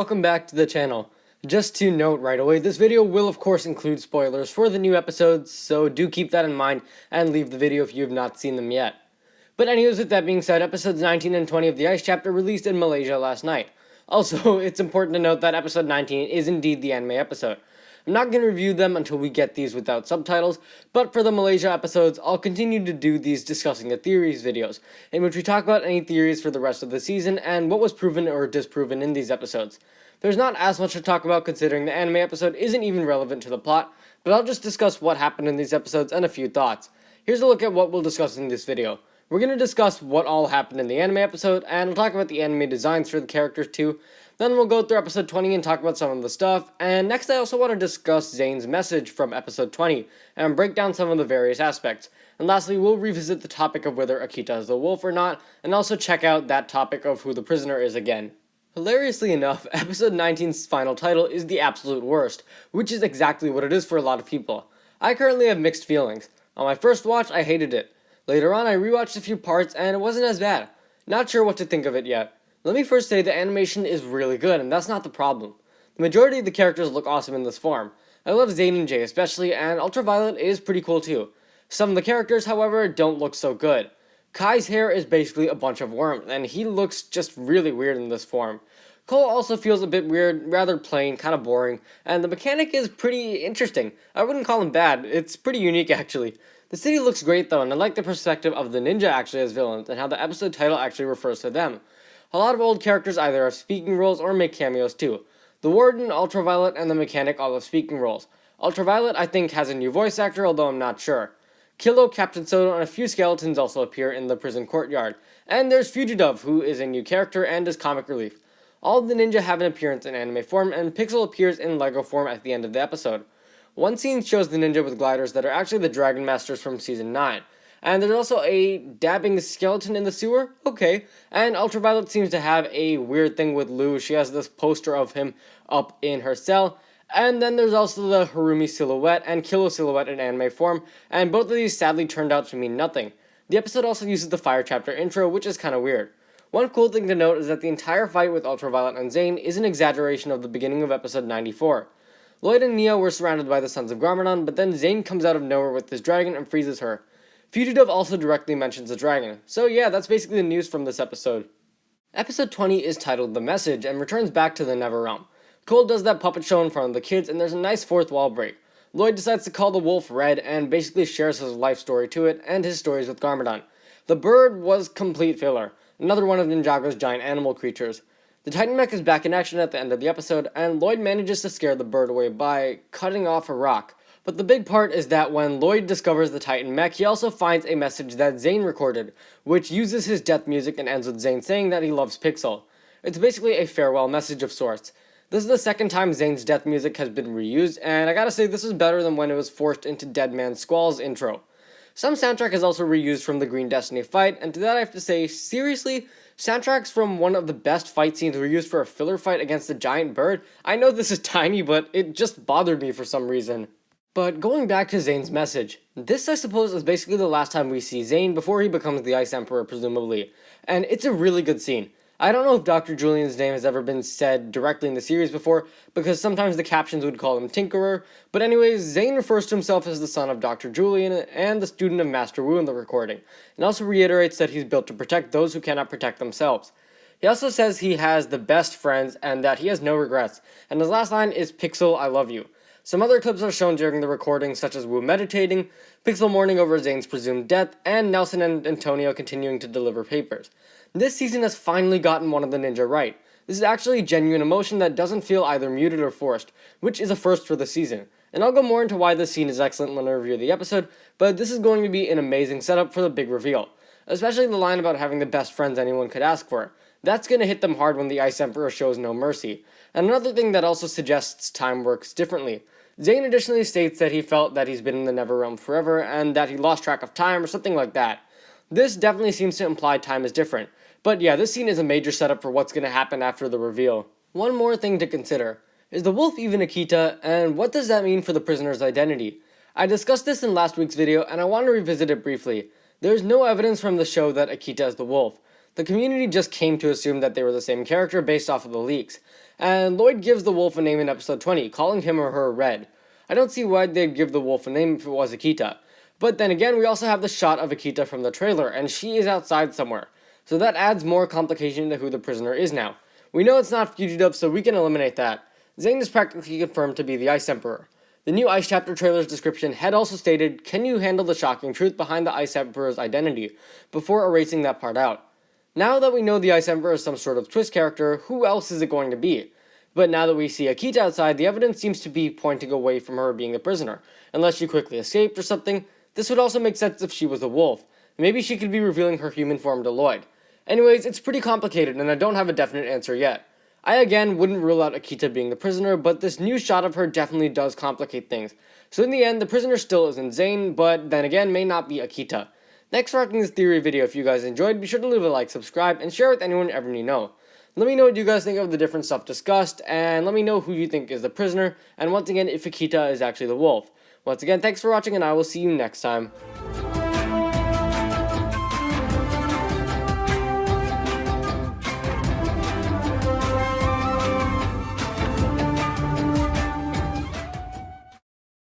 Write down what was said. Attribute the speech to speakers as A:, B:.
A: welcome back to the channel. Just to note right away, this video will of course include spoilers for the new episodes, so do keep that in mind and leave the video if you have not seen them yet. But anyways, with that being said, episodes 19 and 20 of the Ice Chapter released in Malaysia last night. Also, it's important to note that episode 19 is indeed the anime episode. I'm not going to review them until we get these without subtitles, but for the Malaysia episodes, I'll continue to do these discussing the theories videos, in which we talk about any theories for the rest of the season and what was proven or disproven in these episodes. There's not as much to talk about considering the anime episode isn't even relevant to the plot, but I'll just discuss what happened in these episodes and a few thoughts. Here's a look at what we'll discuss in this video. We're going to discuss what all happened in the anime episode, and we'll talk about the anime designs for the characters too. Then we'll go through episode 20 and talk about some of the stuff, and next I also want to discuss Zane's message from episode 20, and break down some of the various aspects. And lastly, we'll revisit the topic of whether Akita is the wolf or not, and also check out that topic of who the prisoner is again. Hilariously enough, episode 19's final title is the absolute worst, which is exactly what it is for a lot of people. I currently have mixed feelings. On my first watch, I hated it. Later on, I rewatched a few parts, and it wasn't as bad. Not sure what to think of it yet. Let me first say the animation is really good, and that's not the problem. The majority of the characters look awesome in this form. I love Zane and Jay especially, and Ultraviolet is pretty cool too. Some of the characters, however, don't look so good. Kai's hair is basically a bunch of worms, and he looks just really weird in this form. Cole also feels a bit weird, rather plain, kind of boring, and the mechanic is pretty interesting. I wouldn't call him bad, it's pretty unique actually. The city looks great though, and I like the perspective of the ninja actually as villains, and how the episode title actually refers to them. A lot of old characters either have speaking roles or make cameos too. The Warden, Ultraviolet, and the Mechanic all have speaking roles. Ultraviolet, I think, has a new voice actor, although I'm not sure. Kilo, Captain Soto, and a few skeletons also appear in the prison courtyard. And there's Fugitive, who is a new character and is comic relief. All of the ninja have an appearance in anime form, and Pixel appears in Lego form at the end of the episode. One scene shows the ninja with gliders that are actually the Dragon Masters from Season 9. And there's also a dabbing skeleton in the sewer? Okay. And Ultraviolet seems to have a weird thing with Lou. She has this poster of him up in her cell. And then there's also the Harumi silhouette and Kilo silhouette in anime form, and both of these sadly turned out to mean nothing. The episode also uses the Fire Chapter intro, which is kinda weird. One cool thing to note is that the entire fight with Ultraviolet and Zane is an exaggeration of the beginning of episode 94. Lloyd and Neo were surrounded by the Sons of Garmadon, but then Zane comes out of nowhere with his dragon and freezes her. Fugitive also directly mentions the dragon, so yeah, that's basically the news from this episode. Episode 20 is titled The Message and returns back to the Never Realm. Cole does that puppet show in front of the kids, and there's a nice fourth wall break. Lloyd decides to call the wolf Red and basically shares his life story to it and his stories with Garmadon. The bird was complete filler, another one of Ninjago's giant animal creatures. The Titan mech is back in action at the end of the episode, and Lloyd manages to scare the bird away by cutting off a rock. But the big part is that when Lloyd discovers the Titan mech, he also finds a message that Zane recorded, which uses his death music and ends with Zane saying that he loves Pixel. It's basically a farewell message of sorts. This is the second time Zane's death music has been reused, and I gotta say this is better than when it was forced into Dead Man Squall's intro. Some soundtrack is also reused from the Green Destiny fight, and to that I have to say, seriously? Soundtracks from one of the best fight scenes were used for a filler fight against a giant bird? I know this is tiny, but it just bothered me for some reason. But going back to Zane's message, this I suppose is basically the last time we see Zane before he becomes the Ice Emperor presumably, and it's a really good scene. I don't know if Dr. Julian's name has ever been said directly in the series before, because sometimes the captions would call him Tinkerer, but anyways, Zane refers to himself as the son of Dr. Julian and the student of Master Wu in the recording, and also reiterates that he's built to protect those who cannot protect themselves. He also says he has the best friends and that he has no regrets, and his last line is "Pixel, I love you." Some other clips are shown during the recording, such as Wu meditating, Pixel mourning over Zane's presumed death, and Nelson and Antonio continuing to deliver papers. This season has finally gotten one of the ninja right. This is actually genuine emotion that doesn't feel either muted or forced, which is a first for the season. And I'll go more into why this scene is excellent when I review the episode, but this is going to be an amazing setup for the big reveal. Especially the line about having the best friends anyone could ask for. That's gonna hit them hard when the Ice Emperor shows no mercy. And another thing that also suggests time works differently. Zane additionally states that he felt that he's been in the Never Realm forever, and that he lost track of time or something like that. This definitely seems to imply time is different. But yeah, this scene is a major setup for what's going to happen after the reveal. One more thing to consider. Is the wolf even Akita, and what does that mean for the prisoner's identity? I discussed this in last week's video, and I want to revisit it briefly. There is no evidence from the show that Akita is the wolf. The community just came to assume that they were the same character based off of the leaks, and Lloyd gives the wolf a name in episode 20, calling him or her Red. I don't see why they'd give the wolf a name if it was Akita. But then again, we also have the shot of Akita from the trailer, and she is outside somewhere. So that adds more complication to who the prisoner is now. We know it's not Fugitive, so we can eliminate that. Zane is practically confirmed to be the Ice Emperor. The new Ice Chapter trailer's description had also stated, "Can you handle the shocking truth behind the Ice Emperor's identity?" before erasing that part out. Now that we know the Ice Emperor is some sort of twist character, who else is it going to be? But now that we see Akita outside, the evidence seems to be pointing away from her being the prisoner, unless she quickly escaped or something. This would also make sense if she was a wolf. Maybe she could be revealing her human form to Lloyd. Anyways, it's pretty complicated and I don't have a definite answer yet. I again wouldn't rule out Akita being the prisoner, but this new shot of her definitely does complicate things. So in the end, the prisoner still isn't Zane, but then again may not be Akita. Thanks for watching this theory video. If you guys enjoyed, be sure to leave a like, subscribe, and share with anyone ever you know. Let me know what you guys think of the different stuff discussed, and let me know who you think is the prisoner, and once again, if Akita is actually the wolf. Once again, thanks for watching, and I will see you next time.